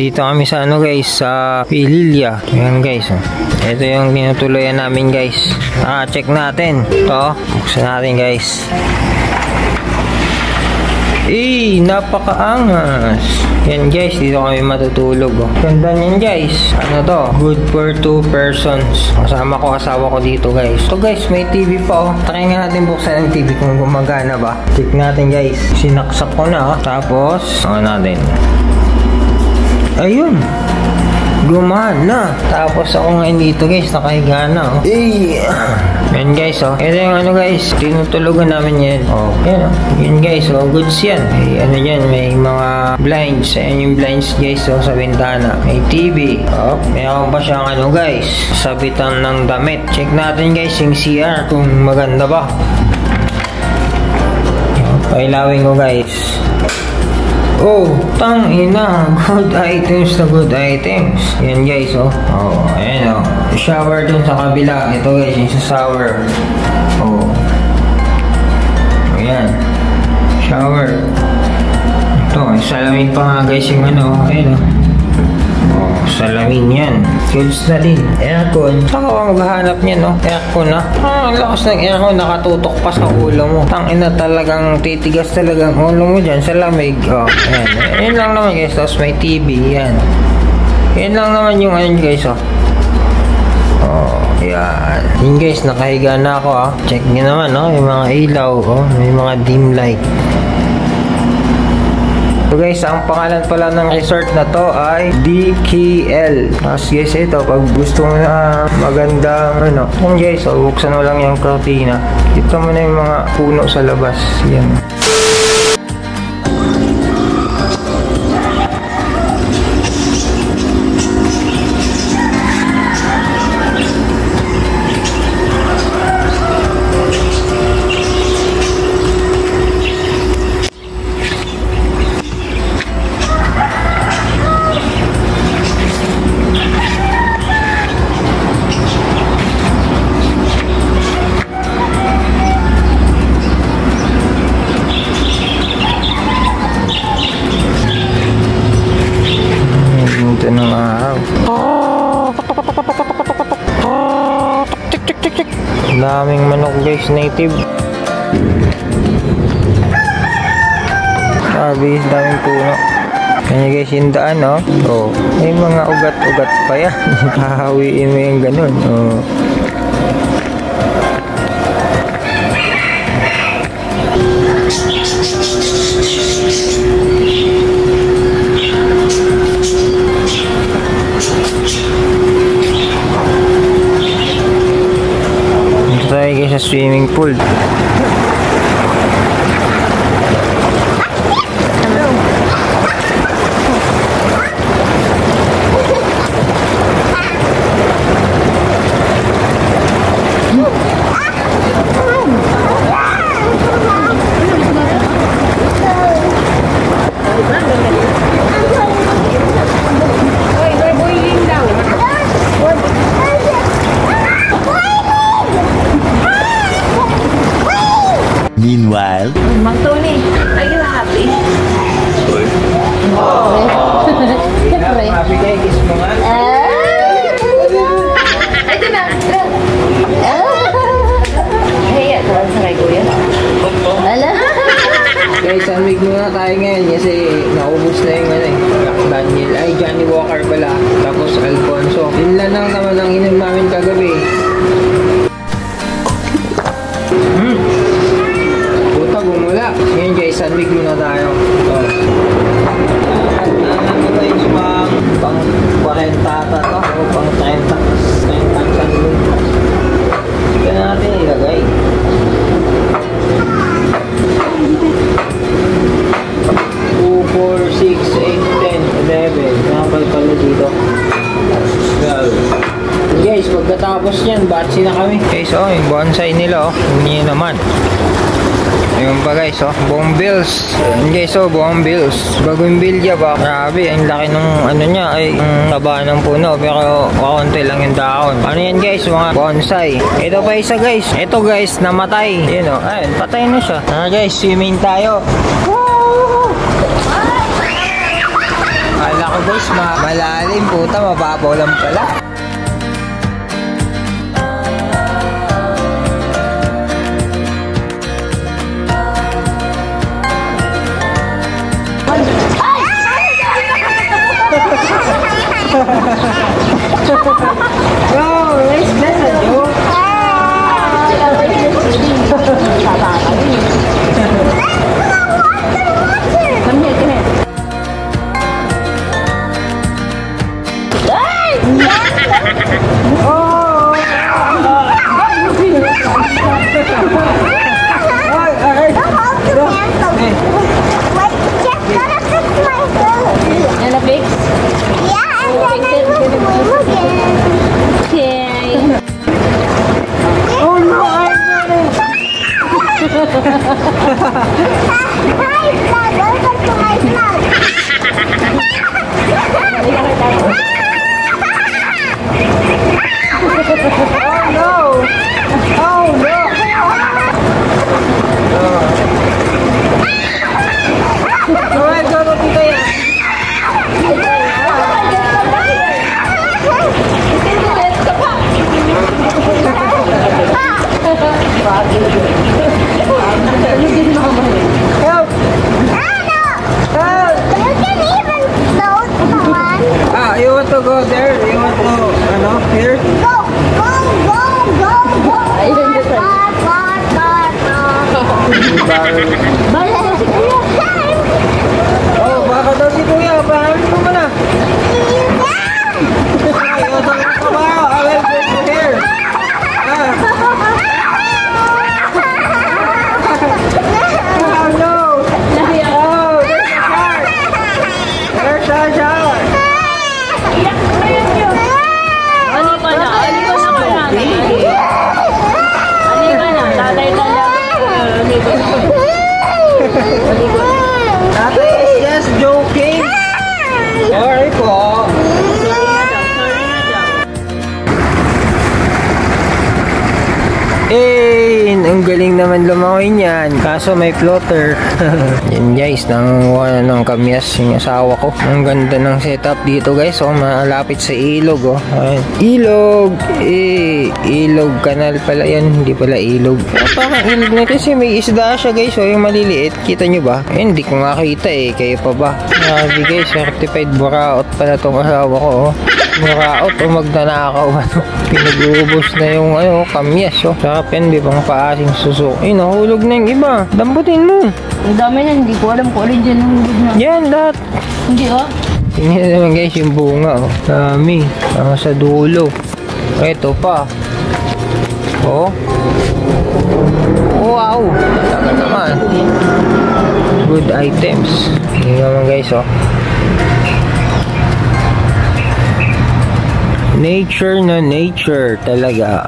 Dito kami sa ano guys, sa Pililya. Ayan guys, oh. Ito yung tinutuloyan namin guys. Check natin. Ito, buksan natin guys. Napakaangas. Yan guys, dito kami matutulog. Oh. Ganda niyan guys. Ano to? Good for 2 persons. Kasama ko, asawa ko dito guys. So guys, may TV pa oh. Try nga natin buksan ang TV kung gumagana ba. Check natin guys. Sinaksak ko na oh. Tapos, natin. Ayun. Gumana. Tapos ako ngayon dito guys, nakahiga na oh. Yan guys oh. Ito yung ano guys, tinutulogan namin yan. Oh, yan oh. Yan guys oh, goods yan. May ano yan, may mga blinds. Ayan yung blinds guys oh, sa bintana. May TV. Oh, mayroon pa siyang ano guys, sabitan ng damit. Check natin guys yung CR kung maganda ba. Pailawin ko guys. Oh, tangina. Good items na good items. Yan guys, oh. Oh, ayan, oh. Shower dun sa kabila. Ito guys, yung sa shower. Oh. Ayan. Shower. Ito, may salamin pa nga guys yung ano. Ayan, oh. Oh, salamin yan. Goods na din. Aircon. Saka ka maghahanap niya, no? Aircon na. Ang lakas ng aircon. Nakatutok pa sa ulo mo. Tangina talagang titigas talagang ulo mo dyan sa lamig. Oh, ayan. Yan lang naman guys. Tapos may TV. Yan. Yan lang naman yung ano guys, oh. Oh, yan. Yun guys, nakahiga na ako, ah. Check nyo naman, no? Yung mga ilaw, oh. May mga dim light. So guys, ang pangalan pala ng resort na to ay DKL. Tapos guys, ito, pag gusto mo na magandang ano, yan guys, so, buksan mo lang yung cortina. Kita mo na yung mga puno sa labas. Yan. Ng araw. Daming manok guys, native. Sabi, daming puno. Kanya guys, yung daan, no? Oh, may mga ugat-ugat pa yan. Hahawiin mo yung ganun. Oh. Tayo guys sa swimming pool. Meanwhile, Mang Tony, are you happy? Happy guys, kiss mo nga. Ito na! Hey, ito sa kay Kuya. Ala! Guys, amig muna tayo ngayon kasi naubos na yung ano, Daniel, ay Johnny Walker pala. Tapos Alfonso. Yun lang naman ang inom namin kagabi. Gumula. Ngayon guys, sandwich muna tayo. Ano guys, pang 40 ata to. O pang 30 sandwich. Ito na natin ilagay. 2, 4, 6, 8, 10, 11. Nakapal pala dito. 12. Guys, pagkatapos yan, batsi na kami. Guys, oh, yung bonsai nila, oh. Hindi naman. Ayun pa guys, oh, buong bills. Ayun guys, oh, buong bills. Bagong bilya ba? Grabe, ang laki ng ano niya, ay taba ng puno, pero kaunti lang yung dahon. Ano yan guys, mga bonsai. Ito pa isa guys. Ito guys, namatay. Yun oh, ayun, patay na siya. Guys, swimming tayo. Kala ko guys, malalim puta, mababaw lang pala. No, it's not a joke. Come here, come here. And a fix? Yeah, and then I will swim again. Okay. Oh no, I'm running. Hi, Vlad. Welcome to my vlog. Oh no! Oh no! Alright, go to Tita yan. Help! Help! You can even float on. Ah, you want to go there? You want to, here? Go, go, go, go, go. Ayun, dito. Bala na si Kuya. Oh, baka daw si Kuya. Pahamin mo muna. Ayaw sa mga kabayo. I will go to here. Ah. Oh no! Oh, there's a shower. Ano ka na? Ano ka na? Ano ka na? Tatay ka lang. Tatay is just joking. Sorry po. Ang galing naman lumangoy niyan. Kaso may floater. Yan guys, nangunguha na ng kamyas yung asawa ko. Ang ganda ng setup dito guys. Oh, malapit sa ilog. Oh. Ayan. Ilog. Ilog canal pala yan. Hindi pala ilog. Parang ilog na kasi may isda siya guys. Oh, yung maliliit. Kita nyo ba? Hindi ko nga kita eh. Kayo pa ba? Sabi guys, certified buraot pala tong asawa ko. Oh. Buraot o magnanakaw. Pinag-uubos na yung kamyas. Oh. Sarap yan. Di bang paasing susok. Nahulog na yung iba. Damputin mo. Ang dami na, hindi ko alam kung alin dyan ang hulog na. Yan, lahat. Hindi oh. Tingnan naman guys yung bunga. Oh. Dami. Sa dulo. Ito pa. Oh. Wow. Talaga naman. Good items. Tingnan naman guys oh. Nature na nature talaga.